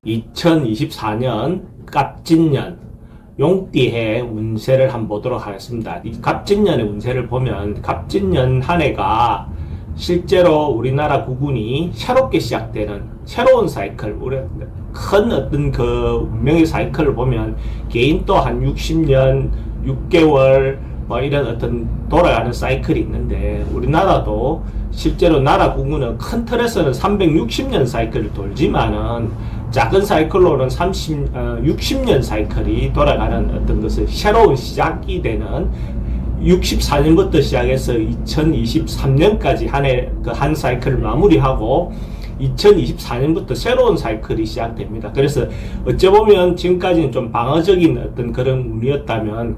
2024년 갑진년 용띠해 운세를 한번 보도록 하겠습니다. 이 갑진년의 운세를 보면 갑진년 한 해가 실제로 우리나라 국운이 새롭게 시작되는 새로운 사이클, 우리 큰 어떤 그 운명의 사이클을 보면 개인 또 한 60년, 6개월 뭐 이런 어떤 돌아가는 사이클이 있는데, 우리나라도 실제로 나라 국운은 큰 틀에서는 360년 사이클을 돌지만은 작은 사이클로는 60년 사이클이 돌아가는 어떤 것을 새로운 시작이 되는 64년부터 시작해서 2023년까지 한 사이클을 마무리하고 2024년부터 새로운 사이클이 시작됩니다. 그래서 어찌 보면 지금까지는 좀 방어적인 어떤 그런 운이었다면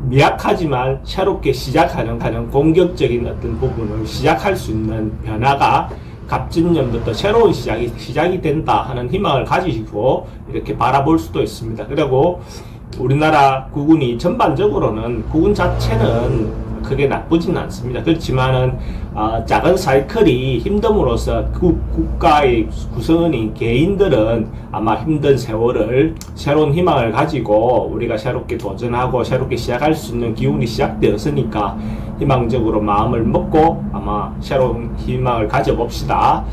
미약하지만 새롭게 시작하는 공격적인 어떤 부분을 시작할 수 있는 변화가 갑진년부터 새로운 시작이 된다 하는 희망을 가지시고 이렇게 바라볼 수도 있습니다. 그리고 우리나라 국운이 전반적으로는 국운 자체는 크게 나쁘지는 않습니다. 그렇지만은 작은 사이클이 힘듦으로써 국가의 구성원인 개인들은 아마 힘든 세월을 새로운 희망을 가지고 우리가 새롭게 도전하고 새롭게 시작할 수 있는 기운이 시작되었으니까 희망적으로 마음을 먹고 아마 새로운 희망을 가져봅시다.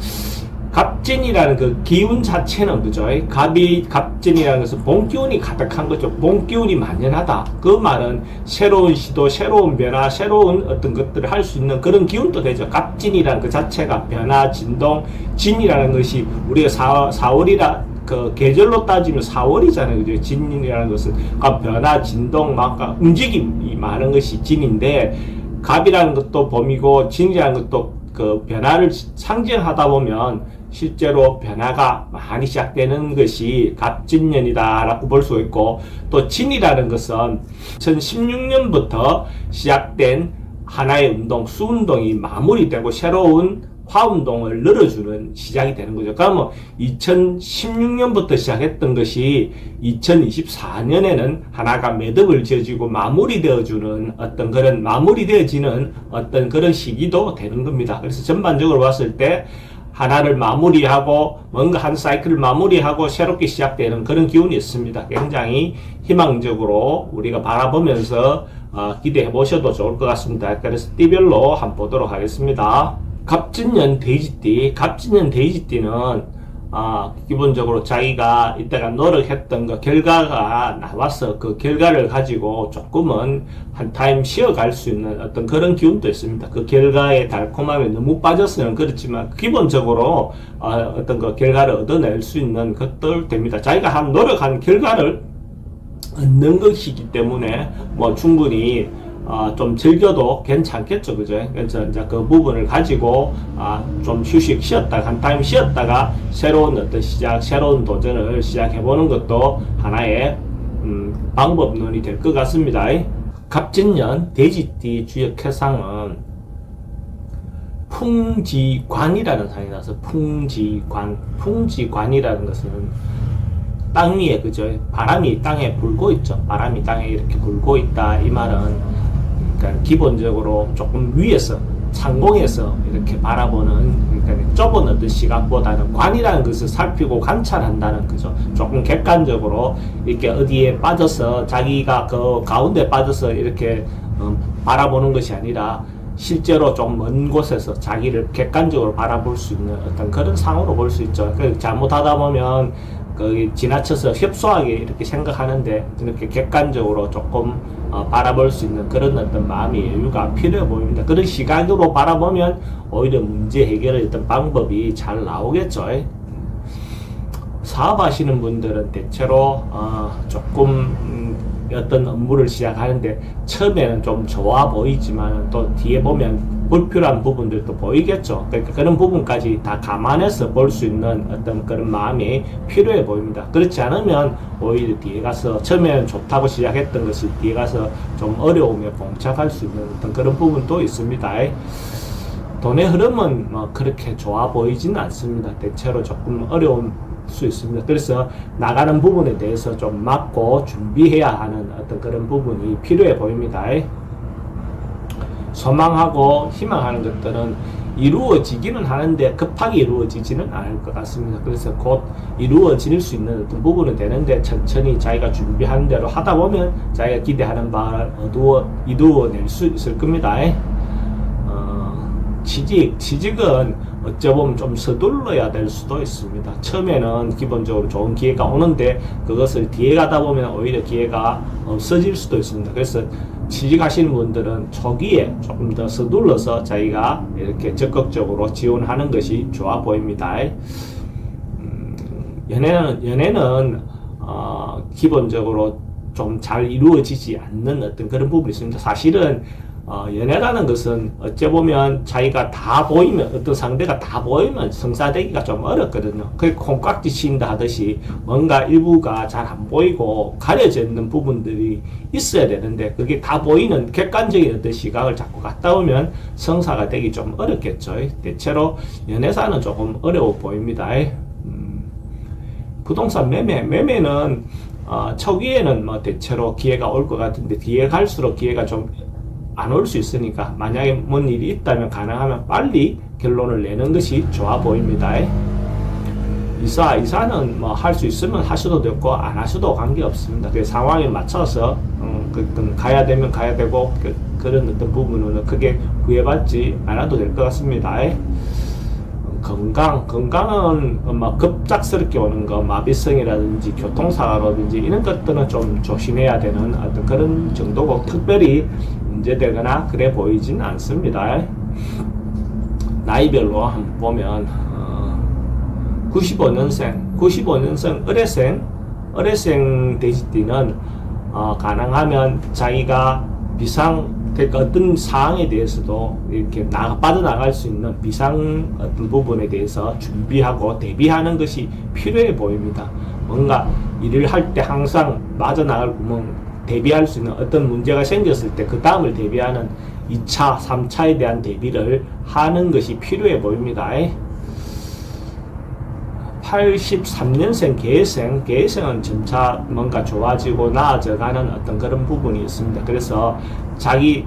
갑진이라는 그 기운 자체는 그죠? 갑진이라는 것은 본기운이 가득한 거죠. 본기운이 만연하다. 그 말은 새로운 시도, 새로운 변화, 새로운 어떤 것들을 할 수 있는 그런 기운도 되죠. 갑진이라는 그 자체가 변화, 진동, 진이라는 것이 우리가 4월이라 그 계절로 따지면 4월이잖아요. 그죠? 진이라는 것은 변화, 진동, 막 움직임이 많은 것이 진인데, 갑이라는 것도 봄이고 진이라는 것도 그 변화를 상징하다 보면 실제로 변화가 많이 시작되는 것이 갑진년이다라고 볼 수 있고, 또 진이라는 것은 2016년부터 시작된 하나의 운동, 수운동이 마무리되고 새로운 화운동을 늘어주는 시작이 되는 거죠. 그러면 2016년부터 시작했던 것이 2024년에는 하나가 매듭을 지어지고 마무리되어지는 어떤 그런 시기도 되는 겁니다. 그래서 전반적으로 봤을 때 하나를 마무리하고 뭔가 한 사이클을 마무리하고 새롭게 시작되는 그런 기운이 있습니다. 굉장히 희망적으로 우리가 바라보면서 기대해 보셔도 좋을 것 같습니다. 그래서 띠별로 한번 보도록 하겠습니다. 갑진년 돼지띠. 갑진년 돼지띠는 기본적으로 자기가 이때가 노력했던 그 결과가 나와서 그 결과를 가지고 조금은 한 타임 쉬어갈 수 있는 어떤 그런 기운도 있습니다. 그 결과의 달콤함에 너무 빠졌으면 그렇지만 기본적으로 어떤 그 결과를 얻어낼 수 있는 것들 됩니다. 자기가 한 노력한 결과를 얻는 것이기 때문에 뭐 충분히 좀 즐겨도 괜찮겠죠, 그죠? 그래서 이제 그 부분을 가지고 좀 쉬었다가 한 타임 쉬었다가 새로운 어떤 새로운 도전을 시작해보는 것도 하나의 방법론이 될 것 같습니다. 갑진년 돼지띠 주역 해상은 풍지관이라는 상이 나서 풍지관이라는 것은 땅 위에, 그죠? 바람이 땅에 불고 있죠. 바람이 땅에 이렇게 불고 있다. 이 말은 그러니까 기본적으로 조금 위에서 상공에서 이렇게 바라보는, 그러니까 좁은 어떤 시각보다는 관이라는 것을 살피고 관찰한다는 거죠. 조금 객관적으로 이렇게 어디에 빠져서 자기가 그 가운데 빠져서 이렇게 바라보는 것이 아니라 실제로 좀 먼 곳에서 자기를 객관적으로 바라볼 수 있는 어떤 그런 상으로 볼 수 있죠. 잘못하다 보면 지나쳐서 협소하게 이렇게 생각하는데 이렇게 객관적으로 조금 바라볼 수 있는 그런 어떤 마음의 여유가 필요해 보입니다. 그런 시각으로 바라보면 오히려 문제 해결의 어떤 방법이 잘 나오겠죠. 사업하시는 분들은 대체로 조금 어떤 업무를 시작하는데 처음에는 좀 좋아 보이지만 또 뒤에 보면 불필요한 부분들도 보이겠죠. 그러니까 그런 부분까지 다 감안해서 볼 수 있는 어떤 그런 마음이 필요해 보입니다. 그렇지 않으면 오히려 뒤에 가서 처음에는 좋다고 시작했던 것이 뒤에 가서 좀 어려움에 봉착할 수 있는 어떤 그런 부분도 있습니다. 돈의 흐름은 뭐 그렇게 좋아 보이지는 않습니다. 대체로 조금 어려운 수 있습니다. 그래서 나가는 부분에 대해서 좀 막고 준비해야 하는 어떤 그런 부분이 필요해 보입니다. 소망하고 희망하는 것들은 이루어지기는 하는데 급하게 이루어지지는 않을 것 같습니다. 그래서 곧 이루어질 수 있는 어떤 부분은 되는데 천천히 자기가 준비한 대로 하다 보면 자기가 기대하는 바를 이루어낼 수 있을 겁니다. 취직은 어쩌보면 좀 서둘러야 될 수도 있습니다. 처음에는 기본적으로 좋은 기회가 오는데 그것을 뒤에 가다 보면 오히려 기회가 없어질 수도 있습니다. 그래서 취직하시는 분들은 초기에 조금 더 서둘러서 자기가 이렇게 적극적으로 지원하는 것이 좋아 보입니다. 연애는 기본적으로 좀 잘 이루어지지 않는 어떤 그런 부분이 있습니다. 사실은 연애라는 것은 어찌 보면 자기가 다 보이면, 어떤 상대가 다 보이면 성사되기가 좀 어렵거든요. 그 콩깍지 친다 하듯이 뭔가 일부가 잘 안 보이고 가려져 있는 부분들이 있어야 되는데 그게 다 보이는 객관적인 어떤 시각을 자꾸 갖다 오면 성사가 되기 좀 어렵겠죠. 대체로 연애사는 조금 어려워 보입니다. 부동산 매매는 초기에는 뭐 대체로 기회가 올 것 같은데 뒤에 갈수록 기회가 좀 안 올 수 있으니까 만약에 뭔 일이 있다면 가능하면 빨리 결론을 내는 것이 좋아 보입니다. 이사는 뭐 할 수 있으면 하셔도 되고 안 하셔도 관계없습니다. 그 상황에 맞춰서 가야 되면 가야 되고 그런 어떤 부분은 크게 구애받지 않아도 될 것 같습니다. 건강은 막 급작스럽게 오는 거, 마비성이라든지 교통사고라든지 이런 것들은 좀 조심해야 되는 어떤 그런 정도고 특별히 문제되거나 그래 보이지는 않습니다. 나이별로 한번 보면 95년생 의뢰생 돼지띠는 가능하면 자기가 그러니까 어떤 상황에 대해서도 이렇게 빠져나갈 수 있는 비상 어떤 부분에 대해서 준비하고 대비하는 것이 필요해 보입니다. 뭔가 일을 할 때 항상 빠져나갈 구멍, 대비할 수 있는 어떤 문제가 생겼을 때 그 다음을 대비하는 2차, 3차에 대한 대비를 하는 것이 필요해 보입니다. 83년생 계생은 점차 뭔가 좋아지고 나아져가는 어떤 그런 부분이 있습니다. 그래서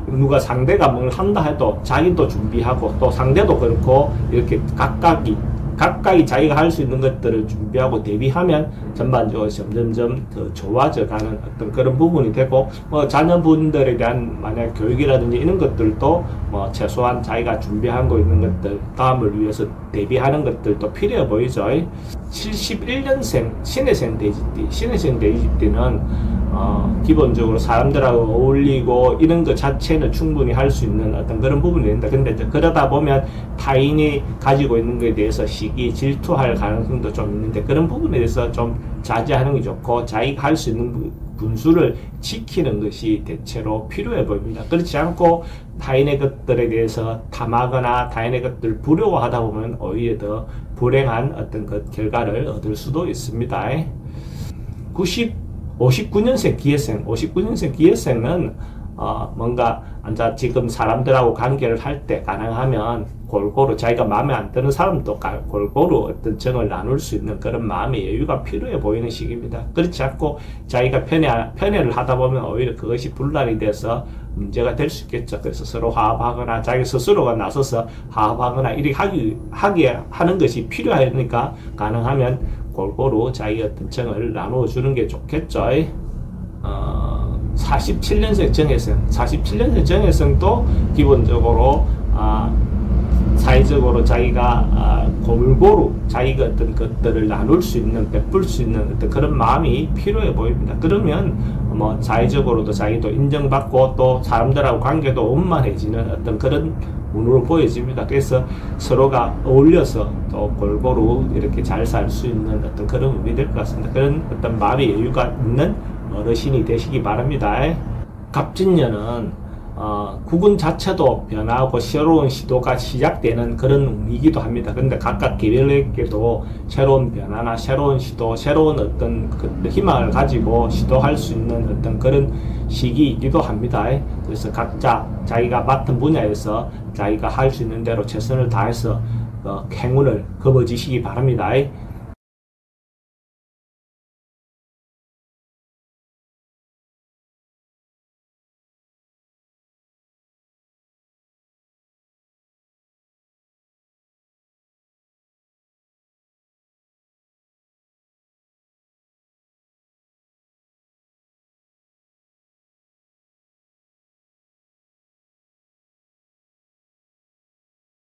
누가 상대가 뭘 한다 해도 자기도 준비하고 또 상대도 그렇고 이렇게 각각이 자기가 할 수 있는 것들을 준비하고 대비하면 전반적으로 점점점 더 좋아져가는 어떤 그런 부분이 되고 자녀분들에 대한 만약 교육이라든지 이런 것들도 최소한 자기가 준비한 거 있는 것들 다음을 위해서 대비하는 것들도 필요해 보이죠. 71년생 신해생 돼지띠는 기본적으로 사람들하고 어울리고 이런 것 자체는 충분히 할 수 있는 어떤 그런 부분이 된다. 근데 그러다 보면 타인이 가지고 있는 것에 대해서 질투할 가능성도 좀 있는데 그런 부분에 대해서 좀 자제하는 게 좋고 자기가 할 수 있는 분수를 지키는 것이 대체로 필요해 보입니다. 그렇지 않고 타인의 것들에 대해서 탐하거나 타인의 것들을 부러워하다 보면 오히려 더 불행한 어떤 그 결과를 얻을 수도 있습니다. 59년생 기해생은 뭔가 지금 사람들하고 관계를 할 때 가능하면 골고루 자기가 마음에 안 드는 사람도 골고루 어떤 정을 나눌 수 있는 그런 마음의 여유가 필요해 보이는 시기입니다. 그렇지 않고 자기가 편애를 하다 보면 오히려 그것이 분란이 돼서 문제가 될 수 있겠죠. 그래서 서로 화합하거나 자기 스스로가 나서서 화합하거나 이렇게 하게 하는 것이 필요하니까 가능하면 골고루 자기 어떤 정을 나누어 주는 게 좋겠죠. 47년생 정혜성도 기본적으로 사회적으로 자기가 골고루 자기가 어떤 것들을 나눌 수 있는, 베풀 수 있는 어떤 그런 마음이 필요해 보입니다. 그러면 사회적으로도 자기도 인정받고 또 사람들하고 관계도 원만해지는 어떤 그런 운으로 보여집니다. 그래서 서로가 어울려서 또 골고루 이렇게 잘 살 수 있는 어떤 그런 운이 될 것 같습니다. 그런 어떤 마음의 여유가 있는 어르신이 되시기 바랍니다. 갑진년은 국운 자체도 변하고 새로운 시도가 시작되는 그런 운이기도 합니다. 그런데 각각 개별에게도 새로운 변화나 새로운 시도, 새로운 어떤 희망을 가지고 시도할 수 있는 어떤 그런 시기이기도 합니다. 그래서 각자 자기가 맡은 분야에서 자기가 할 수 있는 대로 최선을 다해서 행운을 거머쥐시기 바랍니다.